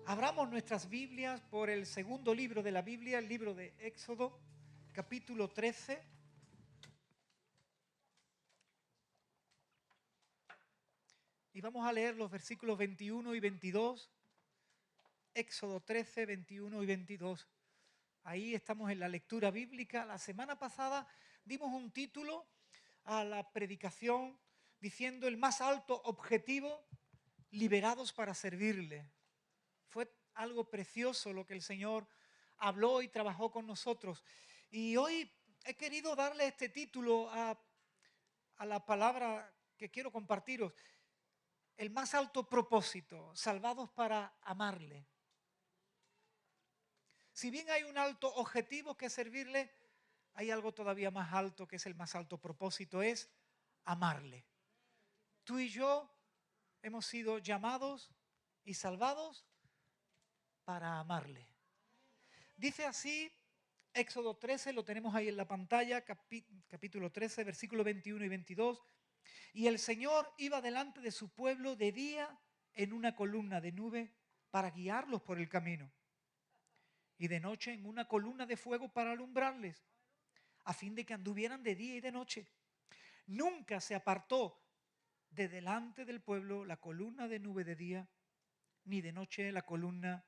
Abramos nuestras Biblias por el segundo libro de la Biblia, el libro de Éxodo, capítulo 13. Y vamos a leer los versículos 21 y 22. Éxodo 13, 21 y 22. Ahí estamos en la lectura bíblica. La semana pasada dimos un título a la predicación diciendo el más alto objetivo, liberados para servirle. Fue algo precioso lo que el Señor habló y trabajó con nosotros. Y hoy he querido darle este título a la palabra que quiero compartiros. El más alto propósito, salvados para amarle. Si bien hay un alto objetivo que es servirle, hay algo todavía más alto que es el más alto propósito, es amarle. Tú y yo hemos sido llamados y salvados para amarle. Dice así, Éxodo 13, lo tenemos ahí en la pantalla, capítulo 13, versículo 21 y 22. Y el Señor iba delante de su pueblo de día en una columna de nube para guiarlos por el camino, y de noche en una columna de fuego para alumbrarles, a fin de que anduvieran de día y de noche. Nunca se apartó de delante del pueblo la columna de nube de día, ni de noche la columna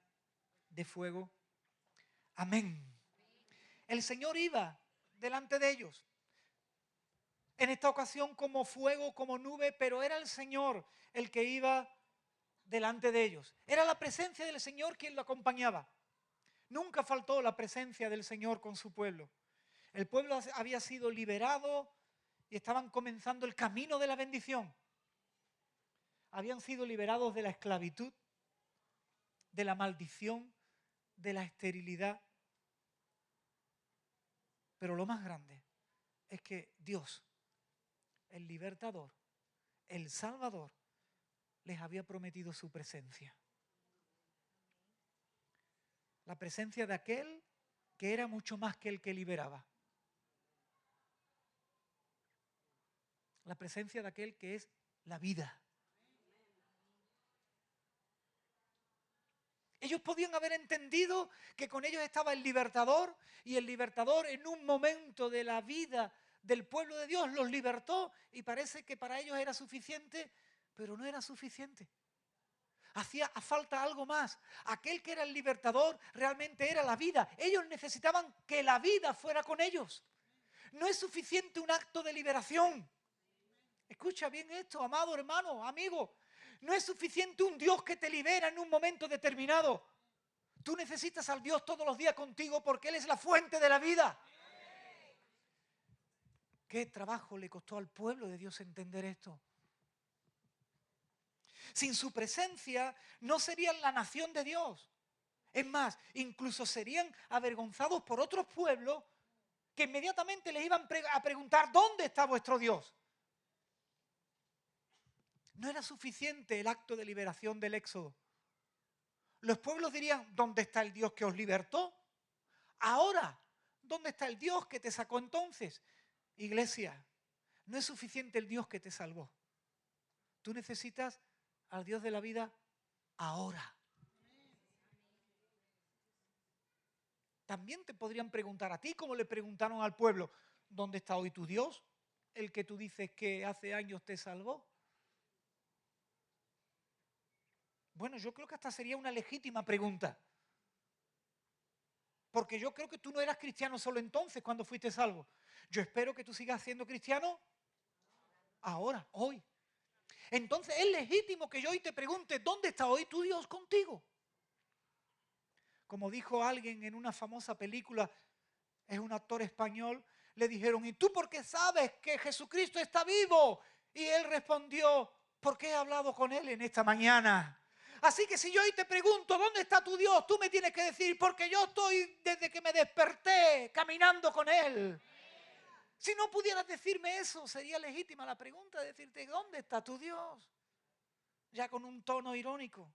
de fuego. Amén. El Señor iba delante de ellos. En esta ocasión como fuego, como nube, pero era el Señor el que iba delante de ellos. Era la presencia del Señor quien lo acompañaba. Nunca faltó la presencia del Señor con su pueblo. El pueblo había sido liberado y estaban comenzando el camino de la bendición. Habían sido liberados de la esclavitud, de la maldición, de la esterilidad. Pero lo más grande es que Dios, el libertador, el Salvador, les había prometido su presencia. La presencia de aquel que era mucho más que el que liberaba. La presencia de aquel que es la vida. Ellos podían haber entendido que con ellos estaba el libertador, y el libertador en un momento de la vida del pueblo de Dios los libertó, y parece que para ellos era suficiente, pero no era suficiente. Hacía falta algo más. Aquel que era el libertador realmente era la vida. Ellos necesitaban que la vida fuera con ellos. No es suficiente un acto de liberación. Escucha bien esto, amado hermano, amigo. No es suficiente un Dios que te libera en un momento determinado. Tú necesitas al Dios todos los días contigo porque Él es la fuente de la vida. ¿Qué trabajo le costó al pueblo de Dios entender esto? Sin su presencia no serían la nación de Dios. Es más, incluso serían avergonzados por otros pueblos que inmediatamente les iban a preguntar: ¿dónde está vuestro Dios? No era suficiente el acto de liberación del Éxodo. Los pueblos dirían: ¿dónde está el Dios que os libertó? Ahora, ¿dónde está el Dios que te sacó entonces? Iglesia, no es suficiente el Dios que te salvó. Tú necesitas al Dios de la vida ahora. También te podrían preguntar a ti, como le preguntaron al pueblo: ¿dónde está hoy tu Dios? El que tú dices que hace años te salvó. Bueno, yo creo que hasta sería una legítima pregunta. Porque yo creo que tú no eras cristiano solo entonces cuando fuiste salvo. Yo espero que tú sigas siendo cristiano ahora, hoy. Entonces es legítimo que yo hoy te pregunte: ¿dónde está hoy tu Dios contigo? Como dijo alguien en una famosa película, es un actor español, le dijeron: ¿y tú por qué sabes que Jesucristo está vivo? Y él respondió: porque he hablado con él en esta mañana. Así que si yo hoy te pregunto: ¿dónde está tu Dios?, tú me tienes que decir: porque yo estoy desde que me desperté caminando con él. Si no pudieras decirme eso, sería legítima la pregunta de decirte: ¿dónde está tu Dios? Ya con un tono irónico.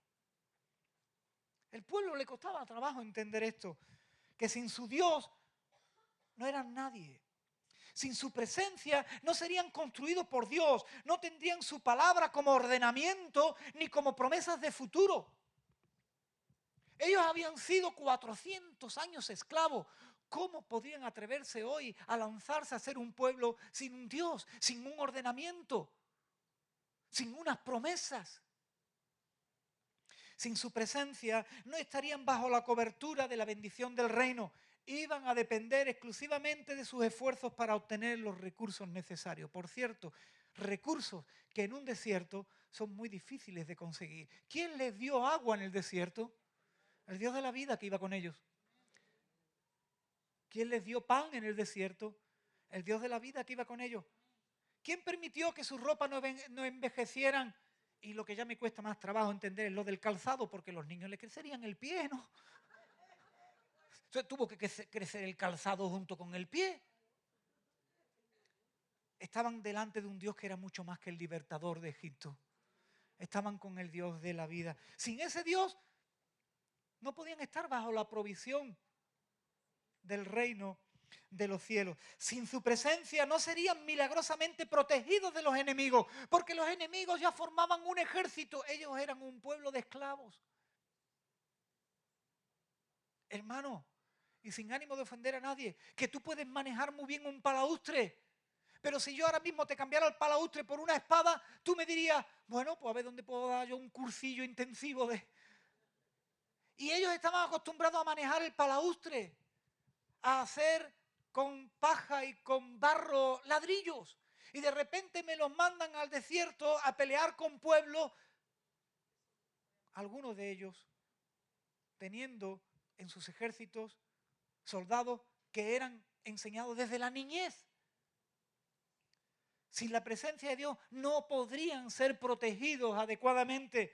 El pueblo le costaba trabajo entender esto, que sin su Dios no eran nadie. Sin su presencia no serían construidos por Dios, no tendrían su palabra como ordenamiento ni como promesas de futuro. Ellos habían sido 400 años esclavos. ¿Cómo podrían atreverse hoy a lanzarse a ser un pueblo sin un Dios, sin un ordenamiento, sin unas promesas? Sin su presencia no estarían bajo la cobertura de la bendición del reino. Iban a depender exclusivamente de sus esfuerzos para obtener los recursos necesarios. Por cierto, recursos que en un desierto son muy difíciles de conseguir. ¿Quién les dio agua en el desierto? El Dios de la vida que iba con ellos. ¿Quién les dio pan en el desierto? El Dios de la vida que iba con ellos. ¿Quién permitió que sus ropas no envejecieran? Y lo que ya me cuesta más trabajo entender es lo del calzado, porque los niños le crecerían el pie, ¿no? Entonces tuvo que crecer el calzado junto con el pie. Estaban delante de un Dios que era mucho más que el libertador de Egipto. Estaban con el Dios de la vida. Sin ese Dios no podían estar bajo la provisión del reino de los cielos. Sin su presencia no serían milagrosamente protegidos de los enemigos, porque los enemigos ya formaban un ejército. Ellos eran un pueblo de esclavos. Hermano, y sin ánimo de ofender a nadie, que tú puedes manejar muy bien un palaustre, pero si yo ahora mismo te cambiara el palaustre por una espada, tú me dirías, bueno, pues a ver dónde puedo dar yo un cursillo intensivo de... Y ellos estaban acostumbrados a manejar el palaustre, a hacer con paja y con barro ladrillos. Y de repente me los mandan al desierto a pelear con pueblos, algunos de ellos teniendo en sus ejércitos soldados que eran enseñados desde la niñez. Sin la presencia de Dios no podrían ser protegidos adecuadamente,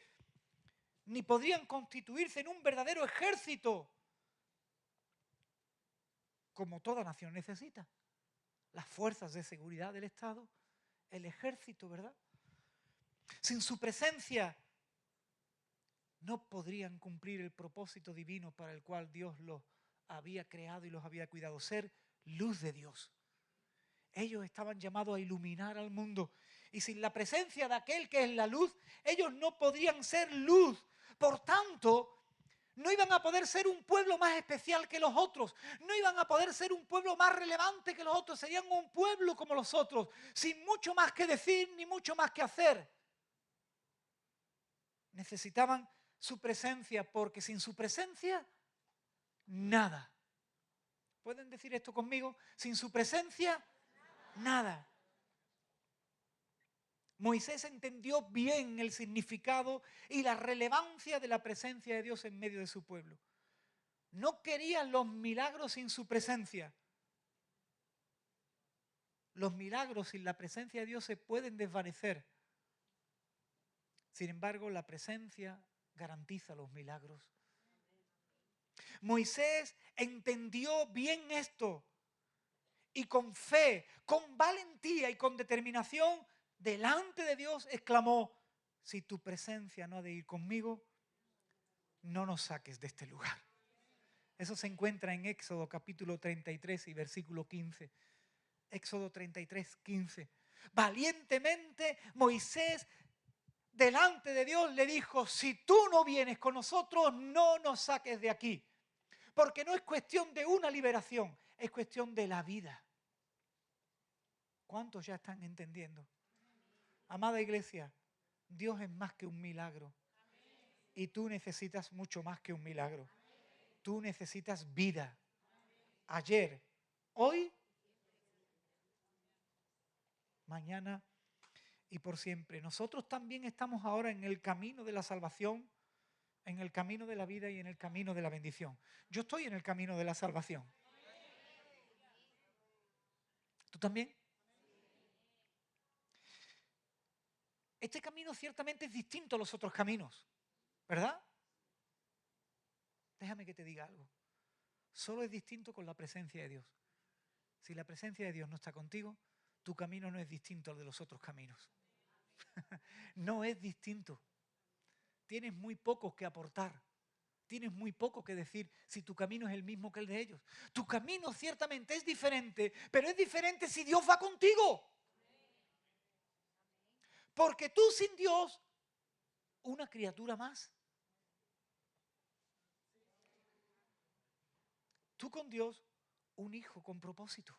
ni podrían constituirse en un verdadero ejército, como toda nación necesita. Las fuerzas de seguridad del Estado, el ejército, ¿verdad? Sin su presencia no podrían cumplir el propósito divino para el cual Dios los había creado y los había cuidado, ser luz de Dios. Ellos estaban llamados a iluminar al mundo. Y sin la presencia de aquel que es la luz, ellos no podrían ser luz. Por tanto, no iban a poder ser un pueblo más especial que los otros. No iban a poder ser un pueblo más relevante que los otros. Serían un pueblo como los otros, sin mucho más que decir ni mucho más que hacer. Necesitaban su presencia, porque sin su presencia, nada. ¿Pueden decir esto conmigo? Sin su presencia, nada. Moisés entendió bien el significado y la relevancia de la presencia de Dios en medio de su pueblo. No querían los milagros sin su presencia. Los milagros sin la presencia de Dios se pueden desvanecer. Sin embargo, la presencia garantiza los milagros. Moisés entendió bien esto y con fe, con valentía y con determinación, delante de Dios exclamó: si tu presencia no ha de ir conmigo, no nos saques de este lugar. Eso se encuentra en Éxodo capítulo 33 y versículo 15. Éxodo 33, 15. Valientemente Moisés delante de Dios le dijo: si tú no vienes con nosotros, no nos saques de aquí. Porque no es cuestión de una liberación, es cuestión de la vida. ¿Cuántos ya están entendiendo? Amada iglesia, Dios es más que un milagro. Y tú necesitas mucho más que un milagro. Tú necesitas vida. Ayer, hoy, mañana y por siempre. Nosotros también estamos ahora en el camino de la salvación, en el camino de la vida y en el camino de la bendición. Yo estoy en el camino de la salvación. ¿Tú también? Este camino ciertamente es distinto a los otros caminos, ¿verdad? Déjame que te diga algo. Solo es distinto con la presencia de Dios. Si la presencia de Dios no está contigo, tu camino no es distinto al de los otros caminos. No es distinto. Tienes muy poco que aportar. Tienes muy poco que decir si tu camino es el mismo que el de ellos. Tu camino ciertamente es diferente, pero es diferente si Dios va contigo. Porque tú sin Dios, una criatura más. Tú con Dios, un hijo con propósito.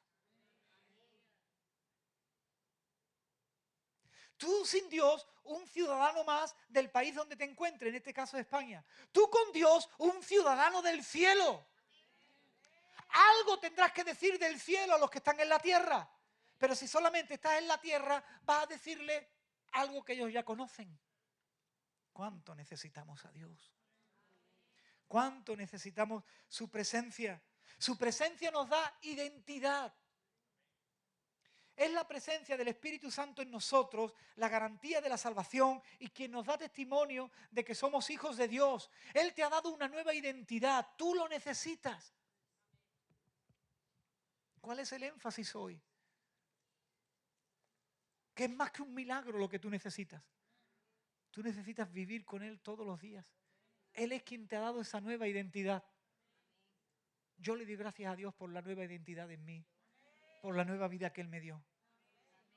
Tú sin Dios, un ciudadano más del país donde te encuentres, en este caso España. Tú con Dios, un ciudadano del cielo. Algo tendrás que decir del cielo a los que están en la tierra. Pero si solamente estás en la tierra, vas a decirle algo que ellos ya conocen. ¿Cuánto necesitamos a Dios? ¿Cuánto necesitamos su presencia? Su presencia nos da identidad. Es la presencia del Espíritu Santo en nosotros, la garantía de la salvación y quien nos da testimonio de que somos hijos de Dios. Él te ha dado una nueva identidad, tú lo necesitas. ¿Cuál es el énfasis hoy? Que es más que un milagro lo que tú necesitas. Tú necesitas vivir con Él todos los días. Él es quien te ha dado esa nueva identidad. Yo le doy gracias a Dios por la nueva identidad en mí, por la nueva vida que Él me dio.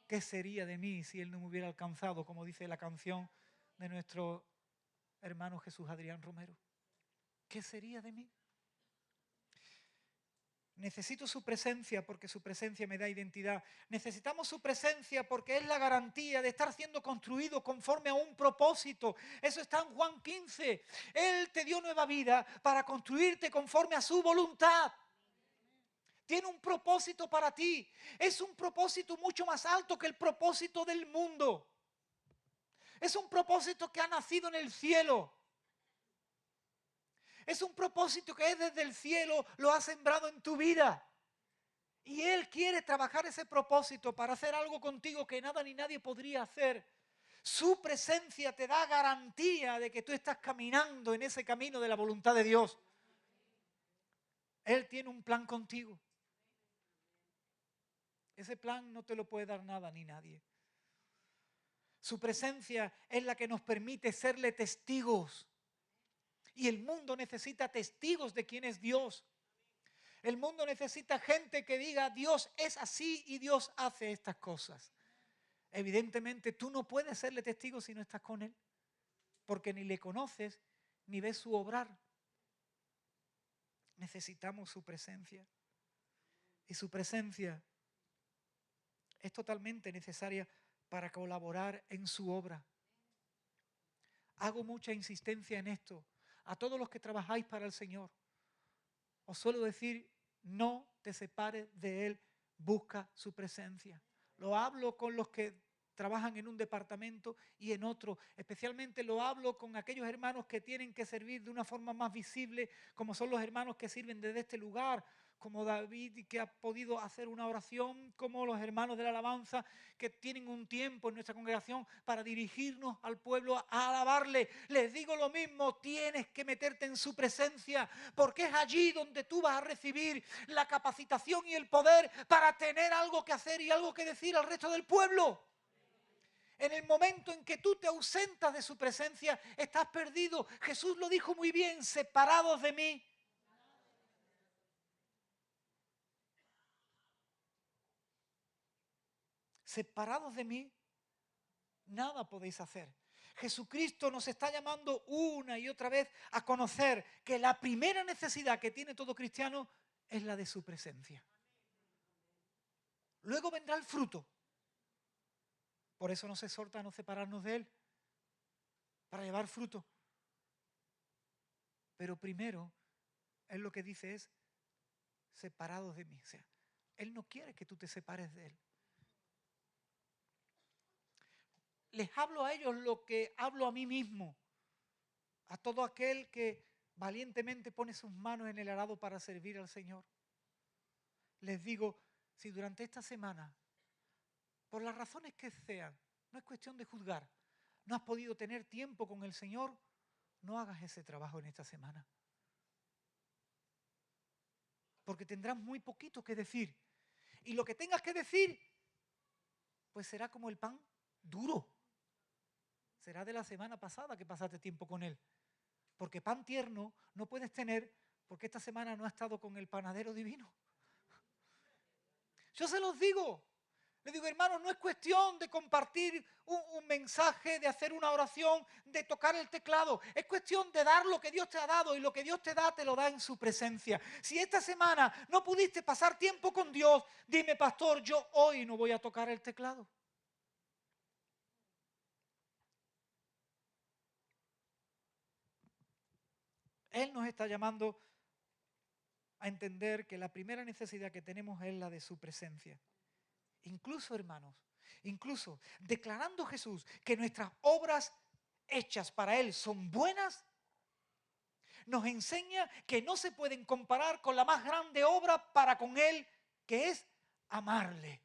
¿Qué sería de mí si Él no me hubiera alcanzado, como dice la canción de nuestro hermano Jesús Adrián Romero? ¿Qué sería de mí? Necesito su presencia porque su presencia me da identidad. Necesitamos su presencia porque es la garantía de estar siendo construido conforme a un propósito. Eso está en Juan 15. Él te dio nueva vida para construirte conforme a su voluntad. Tiene un propósito para ti. Es un propósito mucho más alto que el propósito del mundo. Es un propósito que ha nacido en el cielo. Es un propósito que es desde el cielo, lo ha sembrado en tu vida. Y Él quiere trabajar ese propósito para hacer algo contigo que nada ni nadie podría hacer. Su presencia te da garantía de que tú estás caminando en ese camino de la voluntad de Dios. Él tiene un plan contigo. Ese plan no te lo puede dar nada ni nadie. Su presencia es la que nos permite serle testigos. Y el mundo necesita testigos de quién es Dios. El mundo necesita gente que diga, Dios es así y Dios hace estas cosas. Evidentemente, tú no puedes serle testigo si no estás con Él, porque ni le conoces ni ves su obrar. Necesitamos su presencia. Y su presencia es totalmente necesaria para colaborar en su obra. Hago mucha insistencia en esto. A todos los que trabajáis para el Señor, os suelo decir, no te separes de Él, busca su presencia. Lo hablo con los que trabajan en un departamento y en otro. Especialmente lo hablo con aquellos hermanos que tienen que servir de una forma más visible, como son los hermanos que sirven desde este lugar, como David que ha podido hacer una oración, como los hermanos de la alabanza que tienen un tiempo en nuestra congregación para dirigirnos al pueblo a alabarle. Les digo lo mismo, tienes que meterte en su presencia porque es allí donde tú vas a recibir la capacitación y el poder para tener algo que hacer y algo que decir al resto del pueblo. En el momento en que tú te ausentas de su presencia, estás perdido. Jesús lo dijo muy bien, separados de mí. Separados de mí, nada podéis hacer. Jesucristo nos está llamando una y otra vez a conocer que la primera necesidad que tiene todo cristiano es la de su presencia. Luego vendrá el fruto. Por eso nos exhorta a no separarnos de Él, para llevar fruto. Pero primero, Él lo que dice es, separados de mí. O sea, Él no quiere que tú te separes de Él. Les hablo a ellos lo que hablo a mí mismo, a todo aquel que valientemente pone sus manos en el arado para servir al Señor. Les digo, si durante esta semana, por las razones que sean, no es cuestión de juzgar, no has podido tener tiempo con el Señor, no hagas ese trabajo en esta semana. Porque tendrás muy poquito que decir. Y lo que tengas que decir, pues será como el pan duro. Será de la semana pasada que pasaste tiempo con Él. Porque pan tierno no puedes tener porque esta semana no has estado con el panadero divino. Yo se los digo, Le digo, hermano, no es cuestión de compartir un mensaje, de hacer una oración, de tocar el teclado. Es cuestión de dar lo que Dios te ha dado y lo que Dios te lo da en su presencia. Si esta semana no pudiste pasar tiempo con Dios, dime, pastor, yo hoy no voy a tocar el teclado. Él nos está llamando a entender que la primera necesidad que tenemos es la de su presencia. Incluso, hermanos, incluso declarando Jesús que nuestras obras hechas para Él son buenas, nos enseña que no se pueden comparar con la más grande obra para con Él, que es amarle.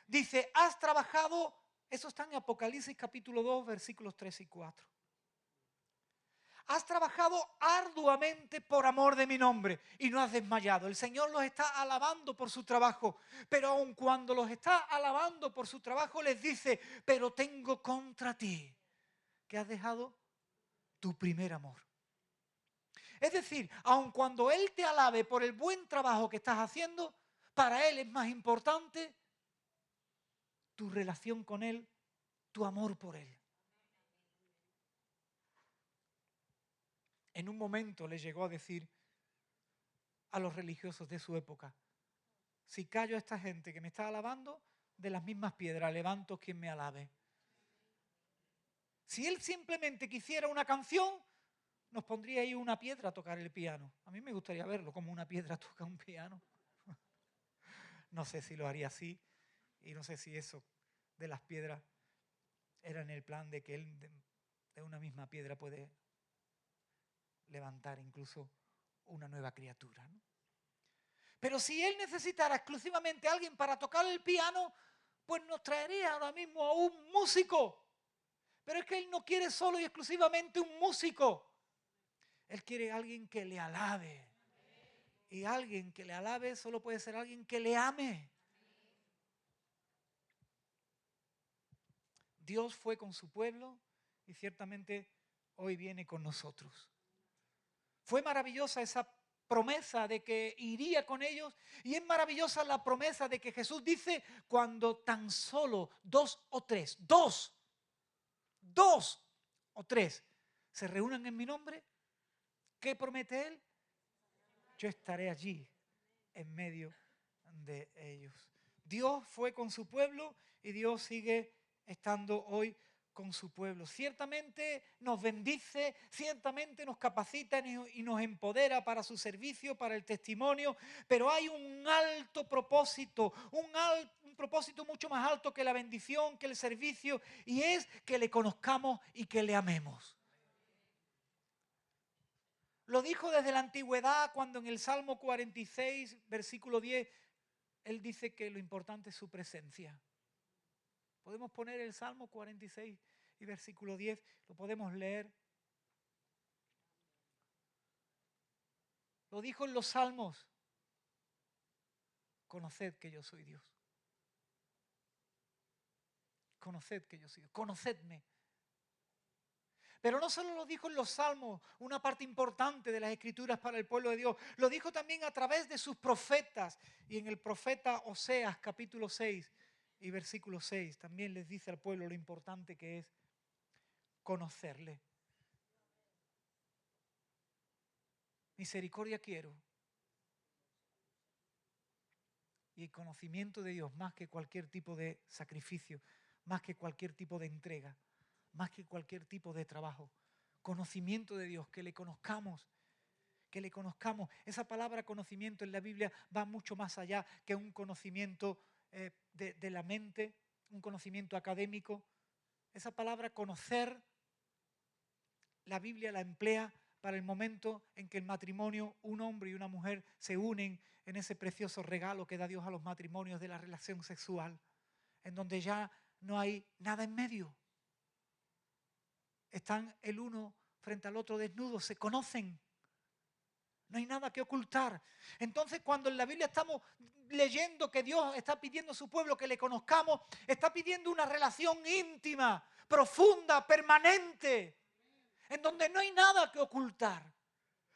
Dice, has trabajado, eso está en Apocalipsis capítulo 2, versículos 3 y 4. Has trabajado arduamente por amor de mi nombre y no has desmayado. El Señor los está alabando por su trabajo, pero aun cuando los está alabando por su trabajo, les dice, pero tengo contra ti que has dejado tu primer amor. Es decir, aun cuando Él te alabe por el buen trabajo que estás haciendo, para Él es más importante tu relación con Él, tu amor por Él. En un momento le llegó a decir a los religiosos de su época, si callo a esta gente que me está alabando, de las mismas piedras levanto quien me alabe. Si Él simplemente quisiera una canción, nos pondría ahí una piedra a tocar el piano. A mí me gustaría verlo, como una piedra toca un piano. No sé si lo haría así, y no sé si eso de las piedras era en el plan de que Él de una misma piedra puede levantar incluso una nueva criatura, ¿no? Pero si Él necesitara exclusivamente a alguien para tocar el piano, pues nos traería ahora mismo a un músico. Pero es que Él no quiere solo y exclusivamente un músico. Él quiere a alguien que le alabe. Y alguien que le alabe solo puede ser alguien que le ame. Dios fue con su pueblo y ciertamente hoy viene con nosotros. Fue maravillosa esa promesa de que iría con ellos y es maravillosa la promesa de que Jesús dice cuando tan solo dos o tres se reúnan en mi nombre, ¿qué promete Él? Yo estaré allí en medio de ellos. Dios fue con su pueblo y Dios sigue estando hoy con su pueblo. Ciertamente nos bendice, ciertamente nos capacita y nos empodera para su servicio, para el testimonio, pero hay un alto propósito, un propósito mucho más alto que la bendición, que el servicio, y es que le conozcamos y que le amemos. Lo dijo desde la antigüedad cuando en el Salmo 46, versículo 10, Él dice que lo importante es su presencia. Podemos poner el Salmo 46 y versículo 10, lo podemos leer. Lo dijo en los Salmos, conoced que yo soy Dios. Conoced que yo soy Dios, conocedme. Pero no solo lo dijo en los Salmos, una parte importante de las Escrituras para el pueblo de Dios, lo dijo también a través de sus profetas. Y en el profeta Oseas, capítulo 6 y versículo 6, también les dice al pueblo lo importante que es conocerle. Misericordia quiero. Y el conocimiento de Dios más que cualquier tipo de sacrificio, más que cualquier tipo de entrega, más que cualquier tipo de trabajo. Conocimiento de Dios, que le conozcamos, que le conozcamos. Esa palabra conocimiento en la Biblia va mucho más allá que un conocimiento de la mente, un conocimiento académico. Esa palabra conocer, la Biblia la emplea para el momento en que el matrimonio, un hombre y una mujer, se unen en ese precioso regalo que da Dios a los matrimonios de la relación sexual, en donde ya no hay nada en medio. Están el uno frente al otro desnudos, se conocen. No hay nada que ocultar. Entonces, cuando en la Biblia estamos leyendo que Dios está pidiendo a su pueblo que le conozcamos, está pidiendo una relación íntima, profunda, permanente, en donde no hay nada que ocultar.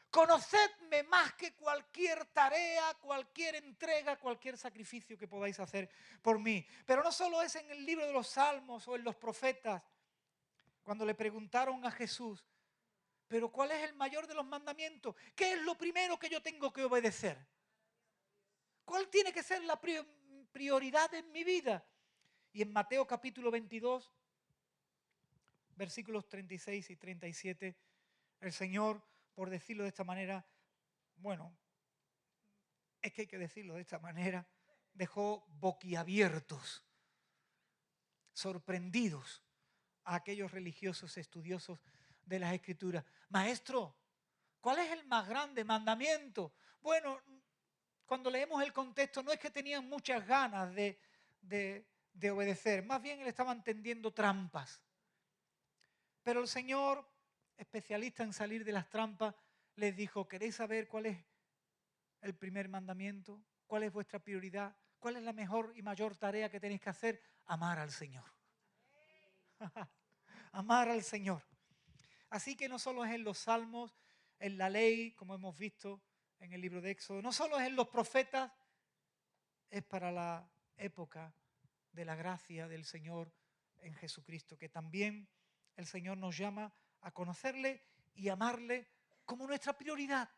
Conocedme más que cualquier tarea, cualquier entrega, cualquier sacrificio que podáis hacer por mí. Pero no solo es en el libro de los Salmos o en los profetas. Cuando le preguntaron a Jesús, ¿pero cuál es el mayor de los mandamientos? ¿Qué es lo primero que yo tengo que obedecer? ¿Cuál tiene que ser la prioridad en mi vida? Y en Mateo capítulo 22, versículos 36 y 37, el Señor, por decirlo de esta manera, bueno, es que hay que decirlo de esta manera, dejó boquiabiertos, sorprendidos a aquellos religiosos estudiosos de las Escrituras. Maestro, ¿cuál es el más grande mandamiento? Bueno, cuando leemos el contexto no es que tenían muchas ganas de obedecer, más bien le estaban tendiendo trampas. Pero el Señor, especialista en salir de las trampas, les dijo, ¿queréis saber cuál es el primer mandamiento? ¿Cuál es vuestra prioridad? ¿Cuál es la mejor y mayor tarea que tenéis que hacer? Amar al Señor. Amar al Señor. Así que no solo es en los salmos, en la ley, como hemos visto en el libro de Éxodo, no solo es en los profetas, es para la época de la gracia del Señor en Jesucristo, que también el Señor nos llama a conocerle y amarle como nuestra prioridad.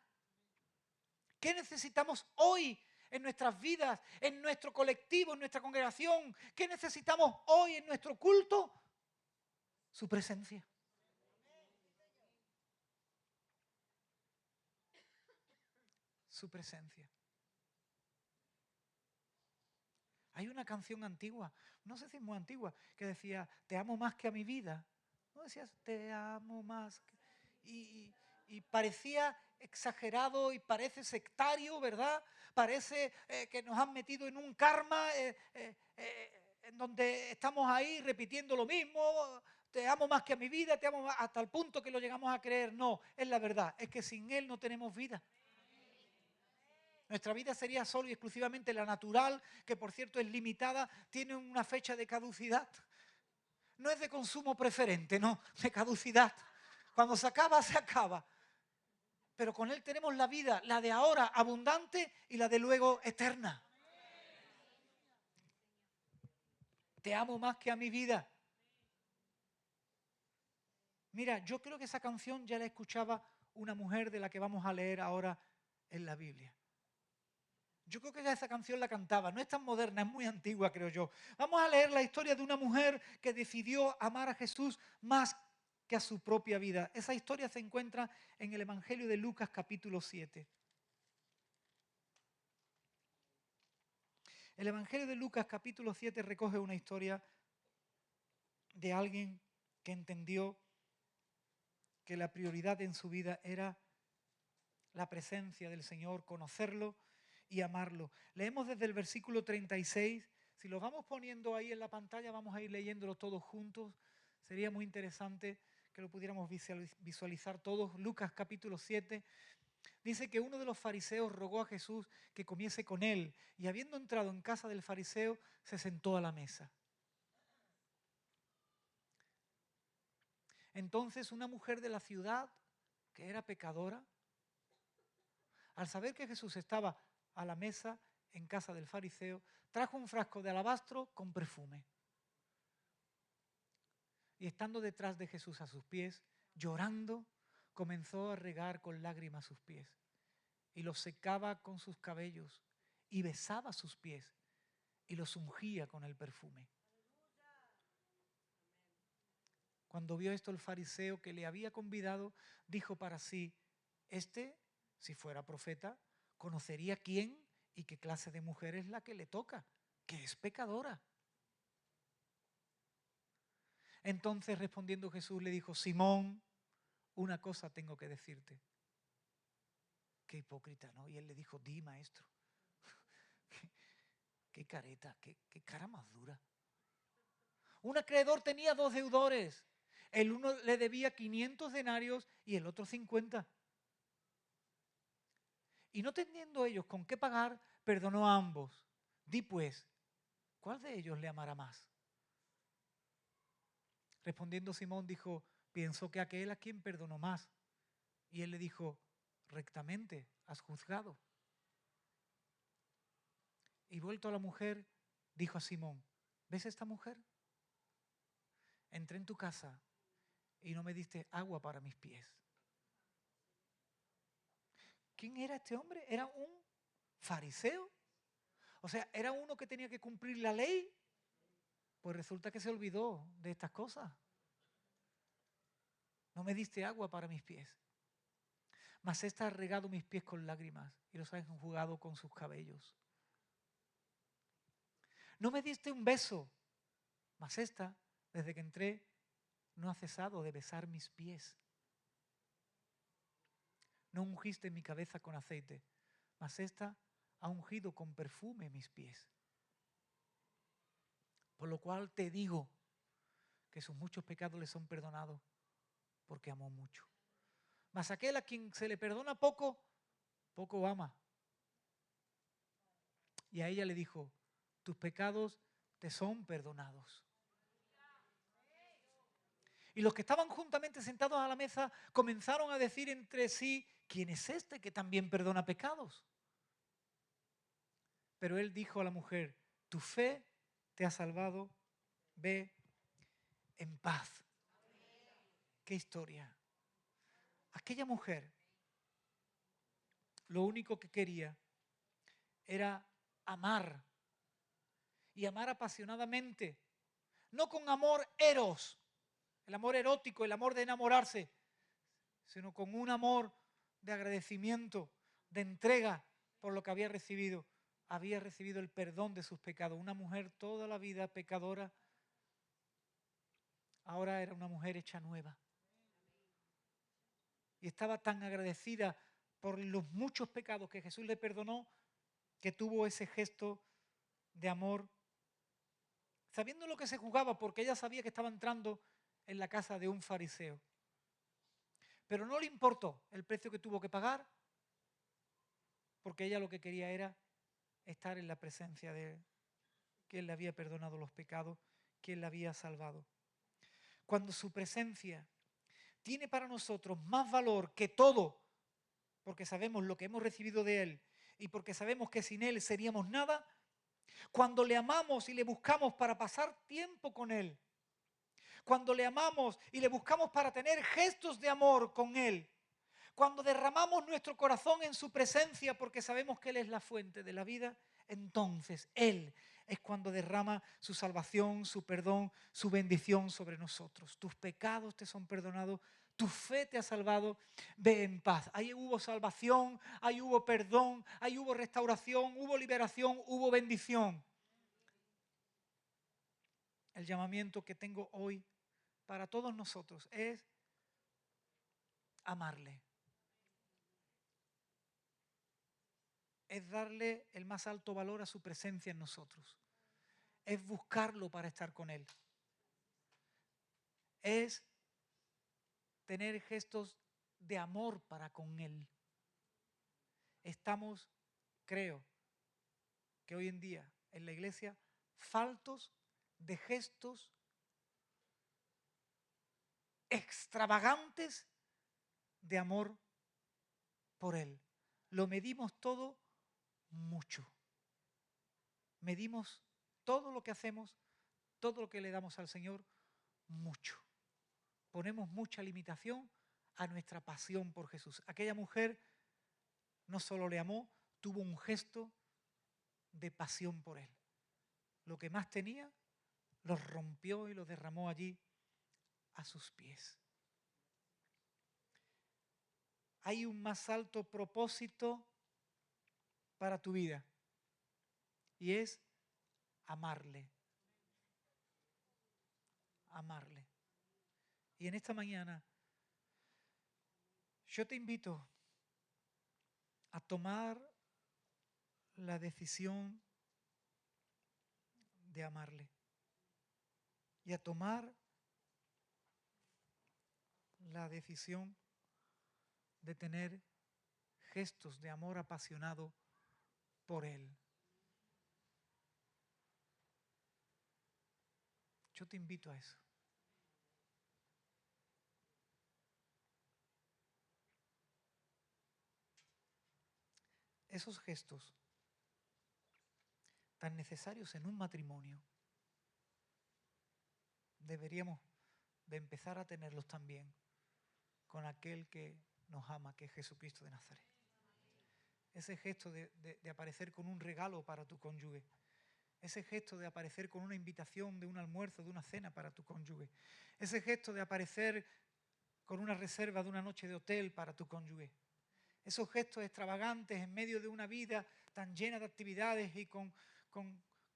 ¿Qué necesitamos hoy en nuestras vidas, en nuestro colectivo, en nuestra congregación? ¿Qué necesitamos hoy en nuestro culto? Su presencia. Su presencia. Hay una canción antigua, no sé si es muy antigua, que decía, te amo más que a mi vida. ¿No decías, te amo más? Y parecía exagerado y parece sectario, ¿verdad? Parece que nos han metido en un karma en donde estamos ahí repitiendo lo mismo. Te amo más que a mi vida, te amo más, hasta el punto que lo llegamos a creer. No, es la verdad, es que sin Él no tenemos vida. Nuestra vida sería solo y exclusivamente la natural, que por cierto es limitada, tiene una fecha de caducidad. No es de consumo preferente, no, de caducidad. Cuando se acaba, se acaba. Pero con Él tenemos la vida, la de ahora abundante y la de luego eterna. Te amo más que a mi vida. Mira, yo creo que esa canción ya la escuchaba una mujer de la que vamos a leer ahora en la Biblia. Yo creo que ya esa canción la cantaba, no es tan moderna, es muy antigua, creo yo. Vamos a leer la historia de una mujer que decidió amar a Jesús más que a su propia vida. Esa historia se encuentra en el Evangelio de Lucas capítulo 7. El Evangelio de Lucas capítulo 7 recoge una historia de alguien que entendió que la prioridad en su vida era la presencia del Señor, conocerlo y amarlo. Leemos desde el versículo 36. Si lo vamos poniendo ahí en la pantalla, vamos a ir leyéndolo todos juntos. Sería muy interesante que lo pudiéramos visualizar todos. Lucas capítulo 7 dice que uno de los fariseos rogó a Jesús que comiese con él y habiendo entrado en casa del fariseo, se sentó a la mesa. Entonces una mujer de la ciudad, que era pecadora, al saber que Jesús estaba a la mesa en casa del fariseo, trajo un frasco de alabastro con perfume. Y estando detrás de Jesús a sus pies, llorando, comenzó a regar con lágrimas sus pies. Y los secaba con sus cabellos y besaba sus pies y los ungía con el perfume. Cuando vio esto el fariseo que le había convidado, dijo para sí, si fuera profeta, conocería quién y qué clase de mujer es la que le toca, que es pecadora. Entonces respondiendo Jesús le dijo, Simón, una cosa tengo que decirte. Qué hipócrita, ¿no? Y él le dijo, di, maestro. Qué careta, qué cara más dura. Un acreedor tenía 2 deudores. El uno le debía 500 denarios y el otro 50. Y no teniendo ellos con qué pagar, perdonó a ambos. Di pues, ¿cuál de ellos le amará más? Respondiendo Simón dijo, pienso que aquel a quien perdonó más. Y él le dijo, rectamente has juzgado. Y vuelto a la mujer, dijo a Simón, ¿ves esta mujer? Entré en tu casa y no me diste agua para mis pies. ¿Quién era este hombre? ¿Era un fariseo? O sea, ¿era uno que tenía que cumplir la ley? Pues resulta que se olvidó de estas cosas. No me diste agua para mis pies. Mas esta ha regado mis pies con lágrimas y los ha enjugado con sus cabellos. No me diste un beso, mas esta, desde que entré, no ha cesado de besar mis pies. No ungiste mi cabeza con aceite, mas esta ha ungido con perfume mis pies. Por lo cual te digo que sus muchos pecados le son perdonados, porque amó mucho. Mas aquel a quien se le perdona poco, poco ama. Y a ella le dijo, tus pecados te son perdonados. Y los que estaban juntamente sentados a la mesa comenzaron a decir entre sí, ¿quién es este que también perdona pecados? Pero él dijo a la mujer, tu fe te ha salvado, ve en paz. ¿Qué historia? Aquella mujer lo único que quería era amar y amar apasionadamente, no con amor eros, el amor erótico, el amor de enamorarse, sino con un amor de agradecimiento, de entrega por lo que había recibido. Había recibido el perdón de sus pecados. Una mujer toda la vida pecadora, ahora era una mujer hecha nueva. Y estaba tan agradecida por los muchos pecados que Jesús le perdonó, que tuvo ese gesto de amor, sabiendo lo que se jugaba, porque ella sabía que estaba entrando en la casa de un fariseo. Pero no le importó el precio que tuvo que pagar, porque ella lo que quería era estar en la presencia de quien le había perdonado los pecados, quien le había salvado. Cuando su presencia tiene para nosotros más valor que todo, porque sabemos lo que hemos recibido de Él y porque sabemos que sin Él seríamos nada, cuando le amamos y le buscamos para pasar tiempo con Él, cuando le amamos y le buscamos para tener gestos de amor con Él, cuando derramamos nuestro corazón en su presencia porque sabemos que Él es la fuente de la vida, entonces Él es cuando derrama su salvación, su perdón, su bendición sobre nosotros. Tus pecados te son perdonados, tu fe te ha salvado, ve en paz. Ahí hubo salvación, ahí hubo perdón, ahí hubo restauración, hubo liberación, hubo bendición. El llamamiento que tengo hoy para todos nosotros es amarle. Es darle el más alto valor a su presencia en nosotros. Es buscarlo para estar con Él. Es tener gestos de amor para con Él. Estamos, creo, que hoy en día en la iglesia faltos de gestos extravagantes de amor por Él. Lo medimos todo mucho. Medimos todo lo que hacemos, todo lo que le damos al Señor, mucho. Ponemos mucha limitación a nuestra pasión por Jesús. Aquella mujer no solo le amó, tuvo un gesto de pasión por Él. Lo que más tenía, lo rompió y lo derramó allí a sus pies. Hay un más alto propósito para tu vida y es amarle. Amarle. Y en esta mañana yo te invito a tomar la decisión de amarle y a tomar la decisión de tener gestos de amor apasionado por Él. Yo te invito a eso. esos gestos tan necesarios en un matrimonio, deberíamos de empezar a tenerlos también con aquel que nos ama, que es Jesucristo de Nazaret. Ese gesto de aparecer con un regalo para tu cónyuge. Ese gesto de aparecer con una invitación de un almuerzo, de una cena para tu cónyuge. Ese gesto de aparecer con una reserva de una noche de hotel para tu cónyuge. Esos gestos extravagantes en medio de una vida tan llena de actividades y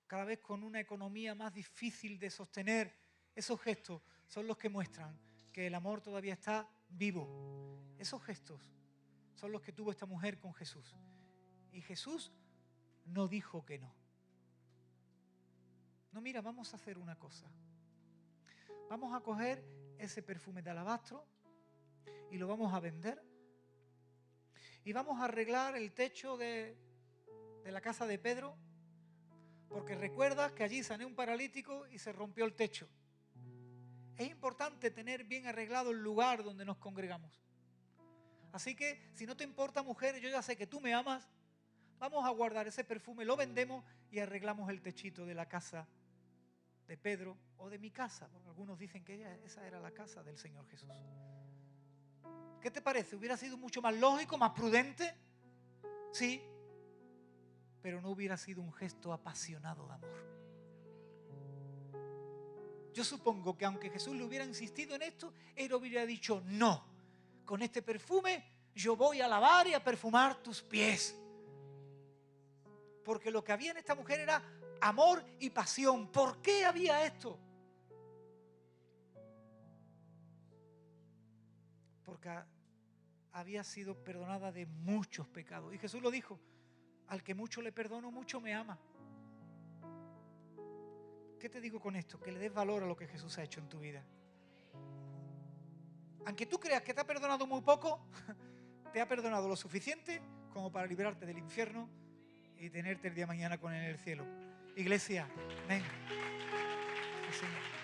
cada vez con una economía más difícil de sostener. Esos gestos son los que muestran que el amor todavía está vivo. Esos gestos son los que tuvo esta mujer con Jesús. Y Jesús no dijo que no. No, mira, vamos a hacer una cosa. Vamos a coger ese perfume de alabastro y lo vamos a vender. Y vamos a arreglar el techo de la casa de Pedro, porque recuerdas que allí sané un paralítico y se rompió el techo. Es importante tener bien arreglado el lugar donde nos congregamos. Así que, si no te importa, mujer, yo ya sé que tú me amas, vamos a guardar ese perfume, lo vendemos y arreglamos el techito de la casa de Pedro o de mi casa, porque algunos dicen que esa era la casa del Señor Jesús. ¿Qué te parece? ¿Hubiera sido mucho más lógico, más prudente? Sí, pero no hubiera sido un gesto apasionado de amor. Yo supongo que aunque Jesús le hubiera insistido en esto, él hubiera dicho, no, con este perfume yo voy a lavar y a perfumar tus pies. Porque lo que había en esta mujer era amor y pasión. ¿Por qué había esto? Porque había sido perdonada de muchos pecados. Y Jesús lo dijo, al que mucho le perdono, mucho me ama. ¿Qué te digo con esto? Que le des valor a lo que Jesús ha hecho en tu vida. Aunque tú creas que te ha perdonado muy poco, te ha perdonado lo suficiente como para librarte del infierno y tenerte el día de mañana con él en el cielo. Iglesia, ven. Sí, Señor.